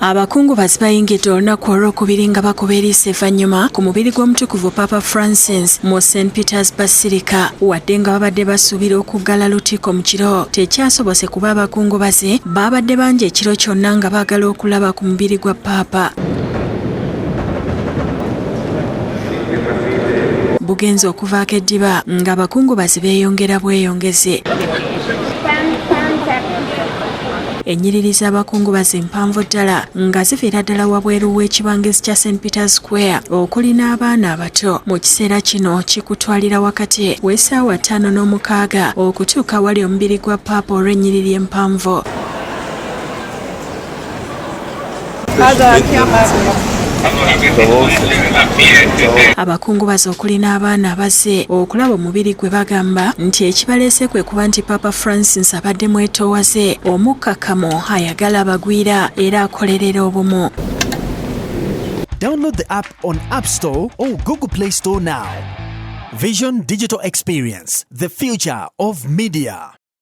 Abakungubazi bayingidde olunaku olwokubiri nga bakuba eriiso evvannyuma ku mubiri gw'omutukuvu Paapa Francis mu St. Peter's Basilica. Wadde nga babadde basuubira okuggala Lutiko mu kiro, tekyasobose kuba abakungubazi baabadde bangi ekiro kyonna nga baagala okulaba ku mubiri gwa Paapa. Bugenze okuvaako eddiba nga abakungubazi beeyongera bweyongeze. Ennyiriri z'abakungubazi mpanvu ddala nga ziviira ddala wabweru w'ekibangezi kya St. Peter's Square okuli n'abaana abato. Mu kiseera kino kikutwalira wakati w'essaawa 5:06 okutuuka wali omubiri gwa Paapa olw'ennyiriri empanvu. Abakungubazi okuli n'abaana abazze okulaba omubiri gwe bagamba nti ekibaleese kwe kuba nti Paapa Francis abadde mwetoowaze, omukkakkamu, ayagala abagwira era akolerera obumu. Download the app on App Store or Google Play Store now. Vision Digital Experience, the future of media.